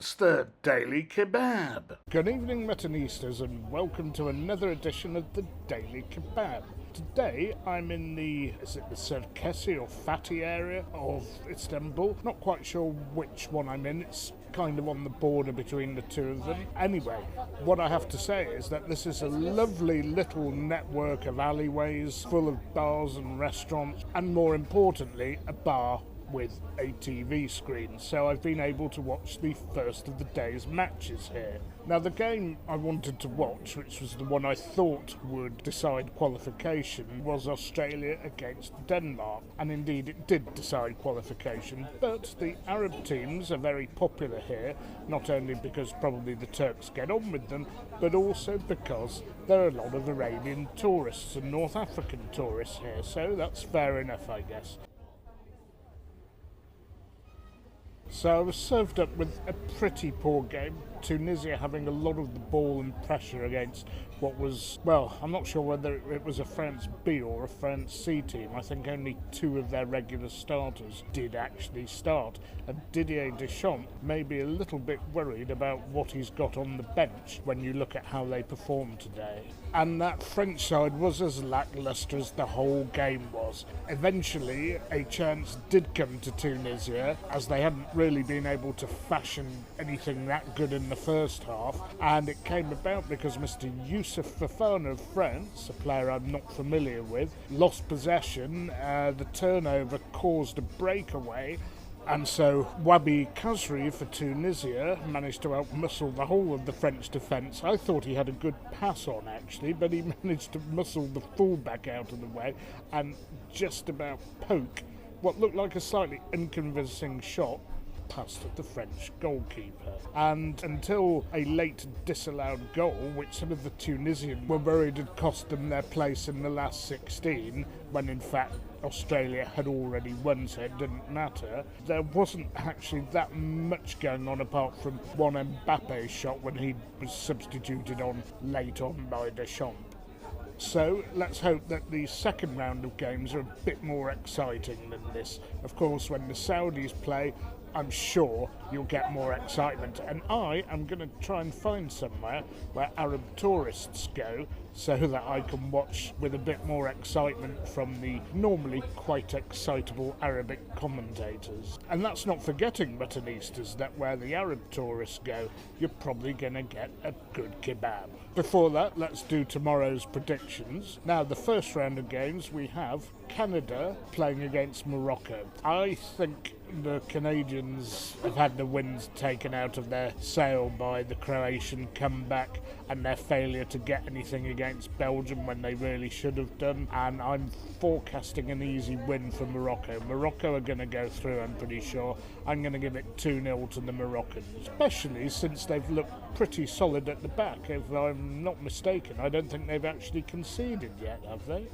It's the Daily Kebab. Good evening, Muttonistas, and welcome to another edition of the Daily Kebab. Today I'm in the Cirkesi or Fatih area of Istanbul. Not quite sure which one I'm in. It's kind of on the border between the two of them. Anyway, what I have to say is that this is a lovely little network of alleyways full of bars and restaurants, and more importantly, a bar with a TV screen, so I've been able to watch the first of the day's matches here. Now, the game I wanted to watch, which was the one I thought would decide qualification, was Australia against Denmark, and indeed it did decide qualification, but the Arab teams are very popular here, not only because probably the Turks get on with them, but also because there are a lot of Arabian tourists and North African tourists here, so that's fair enough, I guess. So I was served up with a pretty poor game. Tunisia having a lot of the ball and pressure against what was, well, I'm not sure whether it was a France B or a France C team. I think only two of their regular starters did actually start. And Didier Deschamps may be a little bit worried about what he's got on the bench when you look at how they performed today. And that French side was as lacklustre as the whole game was. Eventually, a chance did come to Tunisia, as they hadn't really been able to fashion anything that good in the first half, and it came about because Mr. Youssouf Fofana of France, a player I'm not familiar with, lost possession. The turnover caused a breakaway, and so Wabi Khazri for Tunisia managed to outmuscle the whole of the French defence. I thought he had a good pass on, actually, but he managed to muscle the fullback out of the way and just about poke what looked like a slightly unconvincing shot past the French goalkeeper. And until a late disallowed goal, which some of the Tunisians were worried had cost them their place in the last 16, when in fact Australia had already won, so it didn't matter, there wasn't actually that much going on apart from one Mbappe shot when he was substituted on late on by Deschamps. So let's hope that the second round of games are a bit more exciting than this. Of course, when the Saudis play, I'm sure you'll get more excitement, and I am going to try and find somewhere where Arab tourists go so that I can watch with a bit more excitement from the normally quite excitable Arabic commentators. And that's not forgetting, Muttonistas, that where the Arab tourists go, you're probably going to get a good kebab. Before that, let's do tomorrow's predictions. Now, the first round of games, we have Canada playing against Morocco. I think the Canadians have had the wind taken out of their sail by the Croatian comeback and their failure to get anything against Belgium when they really should have done, and I'm forecasting an easy win for Morocco. Morocco are going to go through, I'm pretty sure. I'm going to give it 2-0 to the Moroccans, especially since they've looked pretty solid at the back. If I'm not mistaken, I don't think they've actually conceded yet, have they?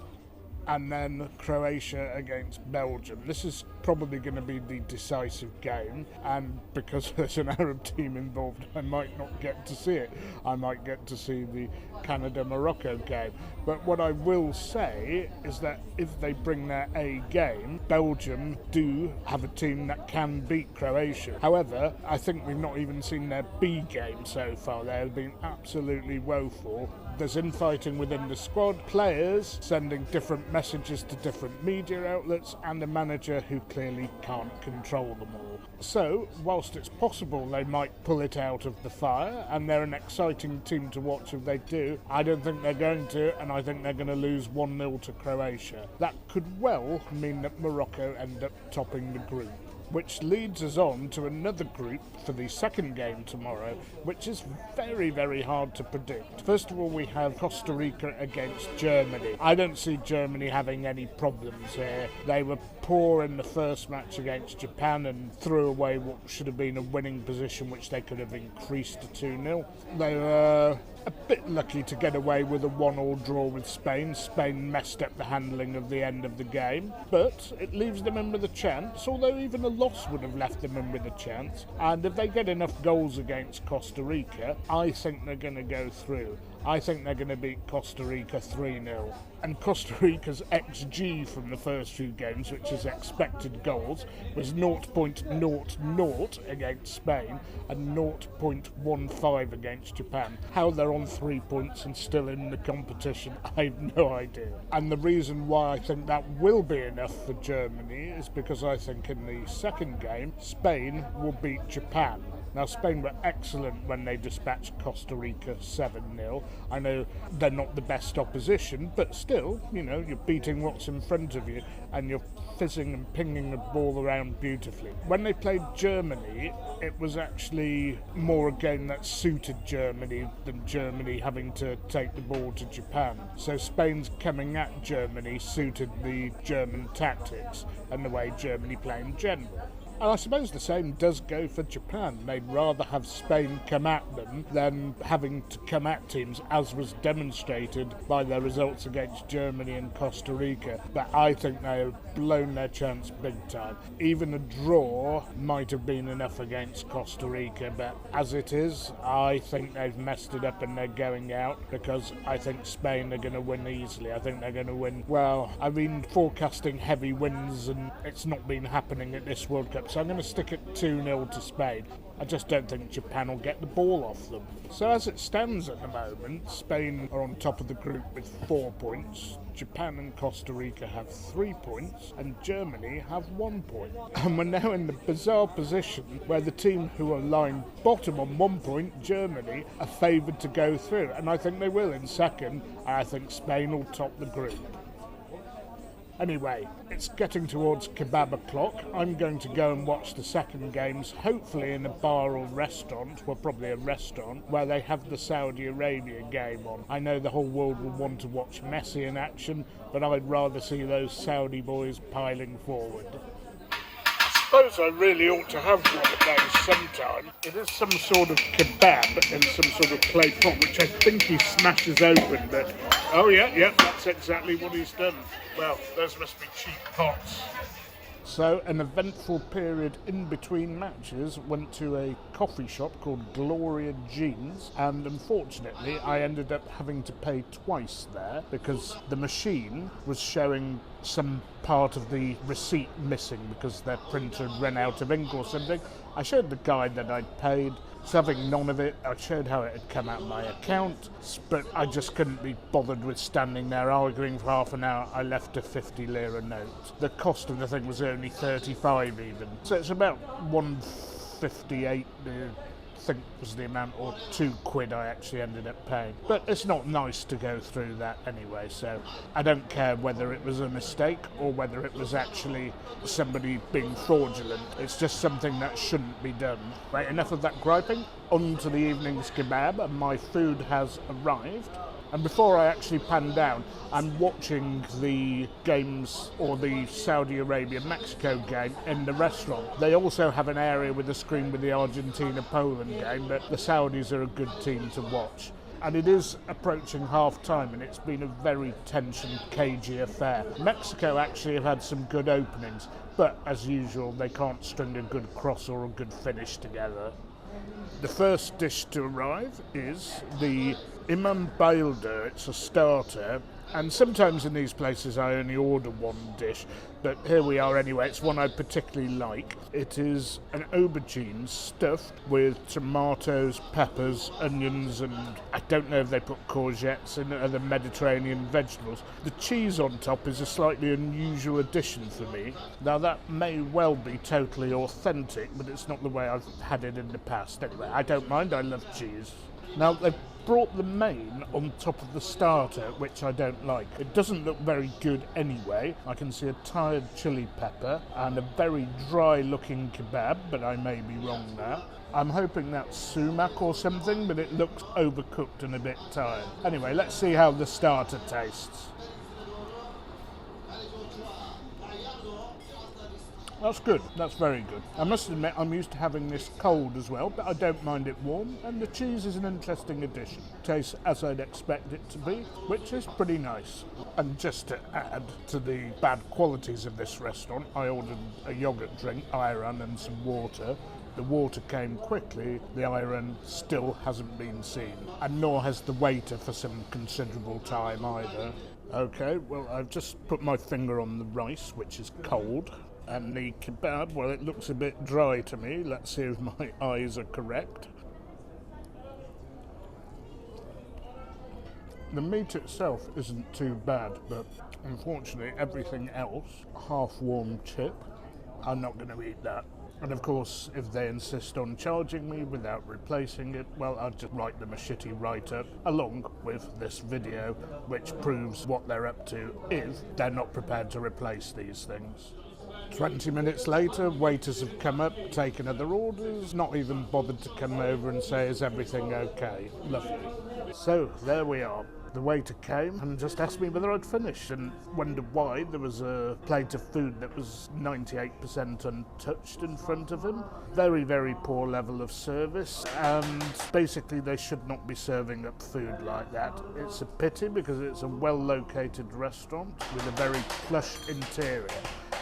And then Croatia against Belgium. This is probably going to be the decisive game, and because there's an Arab team involved, I might not get to see it. I might get to see the Canada-Morocco game. But what I will say is that if they bring their A game, Belgium do have a team that can beat Croatia. However, I think we've not even seen their B game so far. They have been absolutely woeful. There's infighting within the squad, players sending different messages to different media outlets, and a manager who clearly can't control them all. So, whilst it's possible they might pull it out of the fire, and they're an exciting team to watch if they do, I don't think they're going to, and I think they're going to lose 1-0 to Croatia. That could well mean that Morocco end up topping the group, which leads us on to another group for the second game tomorrow, which is very, very hard to predict. First of all, we have Costa Rica against Germany. I don't see Germany having any problems here. They were poor in the first match against Japan and threw away what should have been a winning position, which they could have increased to 2-0. They were a bit lucky to get away with a 1-1 draw with Spain. Spain messed up the handling of the end of the game, but it leaves them in with a chance, although even a loss would have left them in with a chance. And if they get enough goals against Costa Rica, I think they're going to go through. I think they're going to beat Costa Rica 3-0. And Costa Rica's XG from the first few games, which is expected goals, was 0.00 against Spain and 0.15 against Japan. How they're on 3 points and still in the competition, I have no idea. And the reason why I think that will be enough for Germany is because I think in the second game, Spain will beat Japan. Now, Spain were excellent when they dispatched Costa Rica 7-0. I know they're not the best opposition, but still, you're beating what's in front of you and you're fizzing and pinging the ball around beautifully. When they played Germany, it was actually more a game that suited Germany than Germany having to take the ball to Japan. So Spain's coming at Germany suited the German tactics and the way Germany play in general. And I suppose the same does go for Japan. They'd rather have Spain come at them than having to come at teams, as was demonstrated by their results against Germany and Costa Rica. But I think they have blown their chance big time. Even a draw might have been enough against Costa Rica, but as it is, I think they've messed it up and they're going out, because I think Spain are going to win easily. I think they're going to win, forecasting heavy wins, and it's not been happening at this World Cup. So I'm going to stick it 2-0 to Spain. I just don't think Japan will get the ball off them. So as it stands at the moment, Spain are on top of the group with 4 points. Japan and Costa Rica have 3 points, and Germany have 1 point. And we're now in the bizarre position where the team who are lying bottom on 1 point, Germany, are favoured to go through. And I think they will in second, and I think Spain will top the group. Anyway, it's getting towards kebab o'clock. I'm going to go and watch the second games, hopefully in a bar or restaurant, probably a restaurant, where they have the Saudi Arabia game on. I know the whole world will want to watch Messi in action, but I'd rather see those Saudi boys piling forward. I suppose I really ought to have one of those sometime. It is some sort of kebab in some sort of clay pot, which I think he smashes open, but oh yeah, that's exactly what he's done. Well, those must be cheap pots. So, an eventful period in between matches went to a coffee shop called Gloria Jeans, and unfortunately I ended up having to pay twice there because the machine was showing some part of the receipt missing because their printer had run out of ink or something. I showed the guy that I'd paid, so having none of it, I showed how it had come out of my account, but I just couldn't be bothered with standing there arguing for half an hour. I left a 50 lira note. The cost of the thing was only 35 even, so it's about 158 I think was the amount, or £2 I actually ended up paying. But it's not nice to go through that anyway, so I don't care whether it was a mistake or whether it was actually somebody being fraudulent. It's just something that shouldn't be done. Right, enough of that griping. On to the evening's kebab, and my food has arrived. And before I actually pan down, I'm watching the games, or the Saudi Arabia-Mexico game, in the restaurant. They also have an area with a screen with the Argentina-Poland game, but the Saudis are a good team to watch. And it is approaching half-time, and it's been a very tense and cagey affair. Mexico actually have had some good openings, but as usual, they can't string a good cross or a good finish together. The first dish to arrive is the Imam Bailder. It's a starter, and sometimes in these places I only order one dish, but here we are anyway. It's one I particularly like. It is an aubergine stuffed with tomatoes, peppers, onions, and I don't know if they put courgettes and other Mediterranean vegetables. The cheese on top is a slightly unusual addition for me. Now that may well be totally authentic, but it's not the way I've had it in the past. Anyway, I don't mind, I love cheese. Now they've brought the main on top of the starter, which I don't like. It doesn't look very good anyway. I can see a tired chili pepper and a very dry looking kebab, but I may be wrong there. I'm hoping that's sumac or something, but it looks overcooked and a bit tired. Anyway, let's see how the starter tastes. That's good. That's very good. I must admit I'm used to having this cold as well, but I don't mind it warm, and the cheese is an interesting addition. Tastes as I'd expect it to be, which is pretty nice. And just to add to the bad qualities of this restaurant, I ordered a yogurt drink, ayran, and some water. The water came quickly, the ayran still hasn't been seen, and nor has the waiter for some considerable time either. Okay, well, I've just put my finger on the rice, which is cold, and the kebab, well, it looks a bit dry to me. Let's see if my eyes are correct. The meat itself isn't too bad, but unfortunately everything else, half-warm chip, I'm not going to eat that. And of course, if they insist on charging me without replacing it, well, I'll just write them a shitty write-up along with this video, which proves what they're up to if they're not prepared to replace these things. 20 minutes later, waiters have come up, taken other orders, not even bothered to come over and say, is everything okay? Lovely. So, there we are. The waiter came and just asked me whether I'd finished and wondered why there was a plate of food that was 98% untouched in front of him. Very, very poor level of service, and basically they should not be serving up food like that. It's a pity because it's a well-located restaurant with a very plush interior.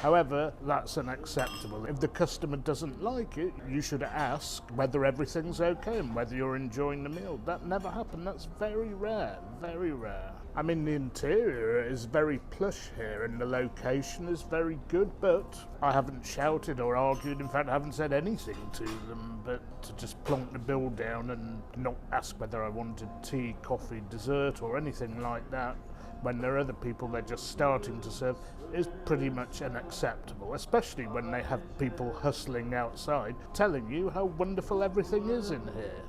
However, that's unacceptable. If the customer doesn't like it, you should ask whether everything's okay and whether you're enjoying the meal. That never happened. That's very rare, very rare. I mean, the interior is very plush here and the location is very good, but I haven't shouted or argued. In fact, I haven't said anything to them, but to just plonk the bill down and not ask whether I wanted tea, coffee, dessert or anything like that, when there are other people they're just starting to serve, is pretty much unacceptable, especially when they have people hustling outside telling you how wonderful everything is in here.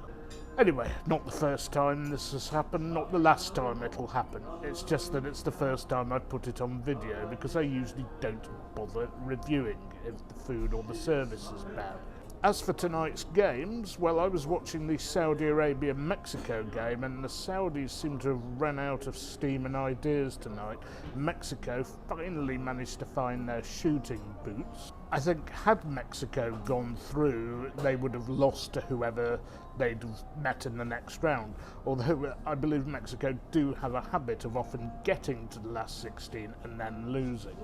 Anyway, not the first time this has happened, not the last time it'll happen. It's just that it's the first time I've put it on video because I usually don't bother reviewing if the food or the service is bad. As for tonight's games, well, I was watching the Saudi Arabia-Mexico game and the Saudis seem to have run out of steam and ideas tonight. Mexico finally managed to find their shooting boots. I think had Mexico gone through, they would have lost to whoever they'd met in the next round. Although I believe Mexico do have a habit of often getting to the last 16 and then losing.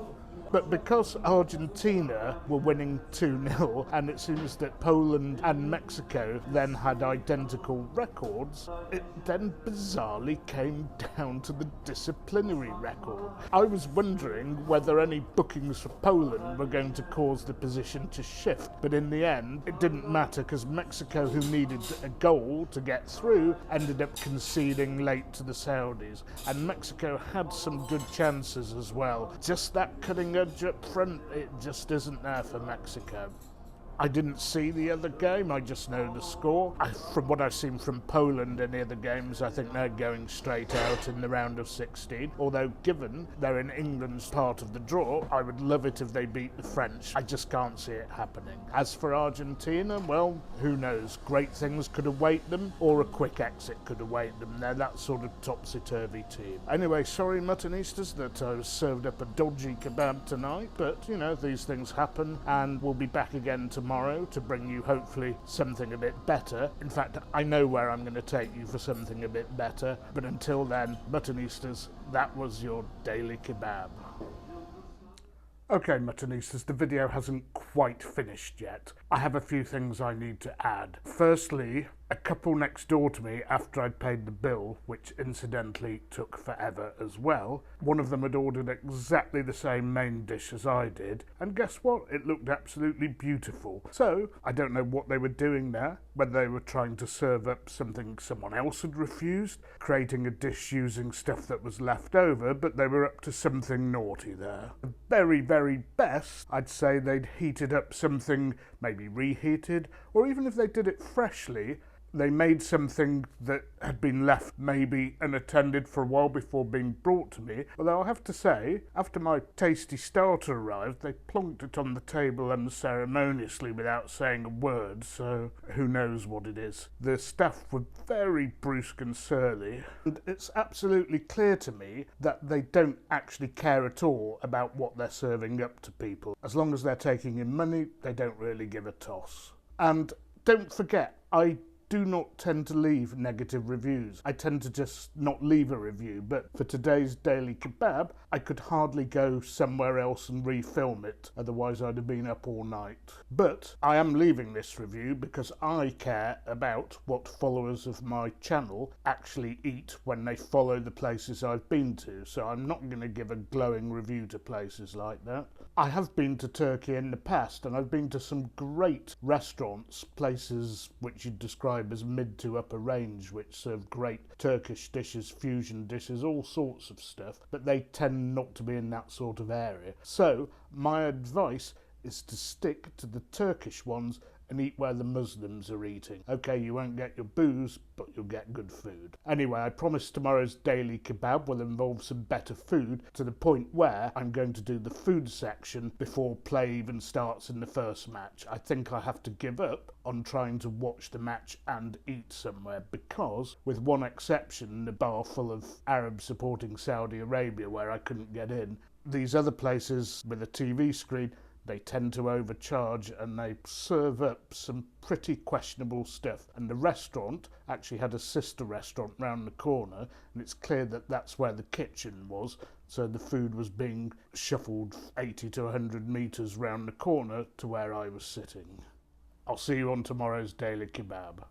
But because Argentina were winning 2-0, and it seems that Poland and Mexico then had identical records, it then bizarrely came down to the disciplinary record. I was wondering whether any bookings for Poland were going to cause the position to shift, but in the end it didn't matter because Mexico, who needed a goal to get through, ended up conceding late to the Saudis, and Mexico had some good chances as well. Just that cutting edge up front, it just isn't there for Mexico. I didn't see the other game, I just know the score. From what I've seen from Poland in the other games, I think they're going straight out in the round of 16. Although, given they're in England's part of the draw, I would love it if they beat the French. I just can't see it happening. As for Argentina, well, who knows? Great things could await them, or a quick exit could await them. They're that sort of topsy-turvy team. Anyway, sorry, Muttonistas, that I was served up a dodgy kebab tonight, but, you know, these things happen, and we'll be back again tomorrow to bring you hopefully something a bit better. In fact, I know where I'm going to take you for something a bit better, but until then, Muttonistas, that was your Daily Kebab. Okay, Muttonistas, the video hasn't quite finished yet. I have a few things I need to add. Firstly, a couple next door to me, after I'd paid the bill, which incidentally took forever as well, one of them had ordered exactly the same main dish as I did, and guess what? It looked absolutely beautiful. So, I don't know what they were doing there, whether they were trying to serve up something someone else had refused, creating a dish using stuff that was left over, but they were up to something naughty there. The very, very best, I'd say they'd heated up something, maybe reheated, or even if they did it freshly, they made something that had been left maybe unattended for a while before being brought to me. Although I have to say, after my tasty starter arrived, they plonked it on the table unceremoniously without saying a word, so who knows what it is. The staff were very brusque and surly, and it's absolutely clear to me that they don't actually care at all about what they're serving up to people. As long as they're taking in money, they don't really give a toss. And don't forget, I do not tend to leave negative reviews. I tend to just not leave a review, but for today's Daily Kebab, I could hardly go somewhere else and refilm it, otherwise I'd have been up all night. But I am leaving this review because I care about what followers of my channel actually eat when they follow the places I've been to, so I'm not going to give a glowing review to places like that. I have been to Turkey in the past, and I've been to some great restaurants, places which you'd describe as mid to upper range, which serve great Turkish dishes, fusion dishes, all sorts of stuff, but they tend not to be in that sort of area. So my advice is to stick to the Turkish ones and eat where the Muslims are eating. Okay, you won't get your booze, but you'll get good food. Anyway, I promise tomorrow's Daily Kebab will involve some better food, to the point where I'm going to do the food section before play even starts in the first match. I think I have to give up on trying to watch the match and eat somewhere, because, with one exception, the bar full of Arabs supporting Saudi Arabia where I couldn't get in, these other places with a TV screen, they tend to overcharge and they serve up some pretty questionable stuff. And the restaurant actually had a sister restaurant round the corner, and it's clear that that's where the kitchen was, so the food was being shuffled 80 to 100 metres round the corner to where I was sitting. I'll see you on tomorrow's Daily Kebab.